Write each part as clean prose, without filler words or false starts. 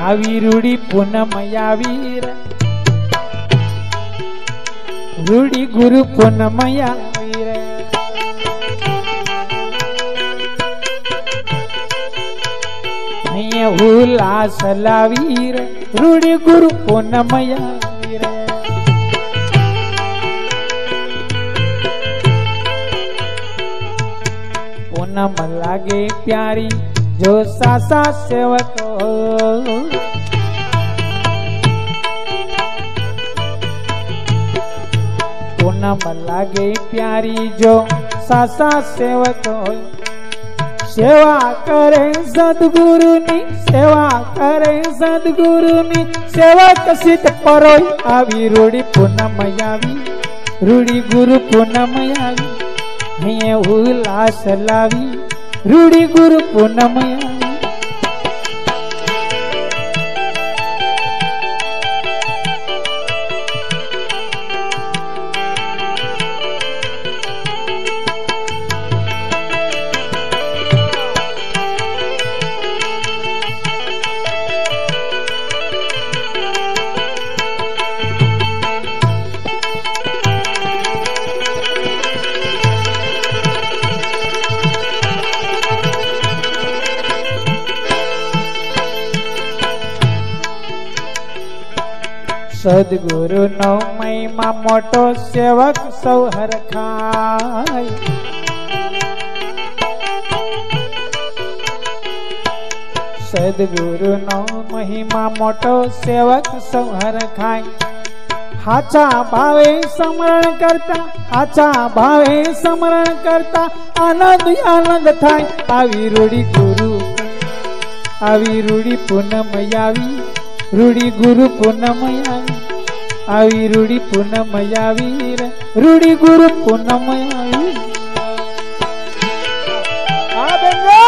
આવી રૂડી પૂનમ આવી રે, રૂડી ગુરુ પૂનમ આવી રે, અહીંયા ઉલ્લાસ લાવી રે, રૂડી ગુરુ પૂનમ આવી રે, પૂનમ લાગે પ્યારી જો સાસા સેવક પૂનમ લાગે પ્યારી જો સાસા સેવક સેવા કરે સદગુરુની, સેવા કરે સદગુરુની, સેવક સિદ્ધ પરોય આવી રૂડી પૂનમ આવી, રૂડી ગુરુ પૂનમ આવી, અહીંયા ઉલ્લાસ લાવી, રૂડી ગુરુ પૂનમ આવી, સદગુરુ નો મહિમા મોટો સેવક સૌ હરખાય, સદગુરુ નો મહિમા મોટો સેવક સૌ હરખાય, હાચા ભાવે સ્મરણ કરતા, હાચા ભાવે સ્મરણ કરતા આનંદ આનંદ થાય, આવી રૂડી ગુરુ, આવી રૂડી પૂનમ આવી, રૂડી ગુરુ પૂનમ આવી, રૂડી પૂનમ આવી રે, રૂડી ગુરુ પૂનમ આવી, આ બેંગો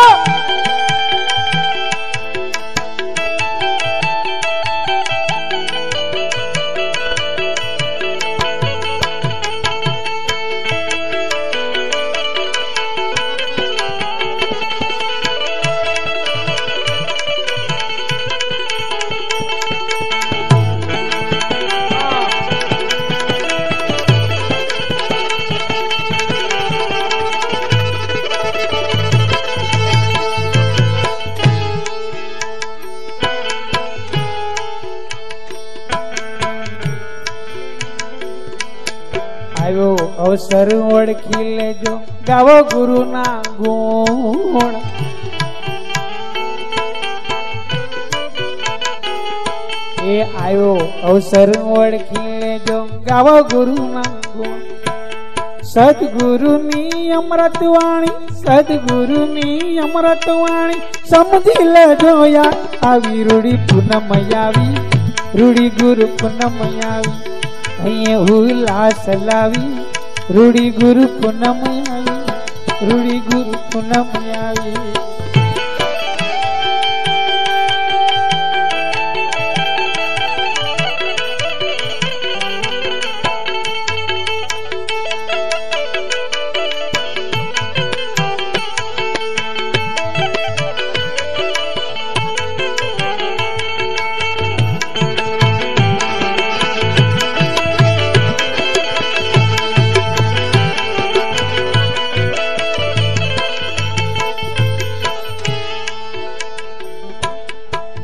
અવસર ઓળખી લેજો, ગાવો ગુરુ ના ગુણ, એ આવ્યો અવસર ઓળખી લેજો, ગાવો ગુરુ ના ગુણ, સદગુરુની અમૃત વાણી, સદગુરુની અમૃત વાણી સમજી લેજો યાર, આવી રૂડી પૂનમ આવી, રૂડી ગુરુ પૂનમ આવી, અહીંયા ઉલ્લાસ લાવી, રૂડી ગુરુ પૂનમ આવી, રૂડી ગુરુ પૂનમ આવી,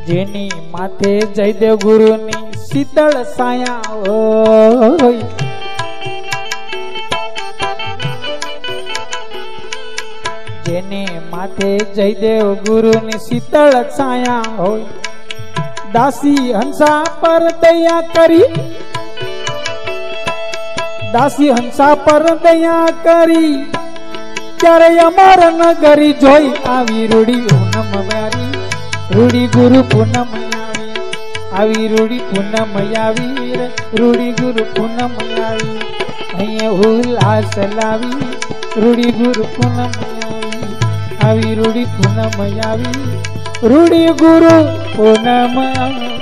જેની માથે જયદેવ ગુરુની શીતળ સાયા હોય, જેને માથે જયદેવ ગુરુની શીતળ છાયા હોય, દાસી હંસા પર દયા કરી, દાસી હંસા પર દયા કરી, ત્યારે અમાર નગરી જોઈ આવી રૂડી પૂનમ આવી, રૂડી ગુરુ પૂનમ આવી, આવી રૂડી પૂનમ આવી રે, રૂડી ગુરુ પૂનમ આવી, અહીંયા ઉલ્લાસ લાવી, રૂડી ગુરુ પૂનમ આવી, આવી રૂડી પૂનમ આવી, રૂડી ગુરુ પૂનમ આવી.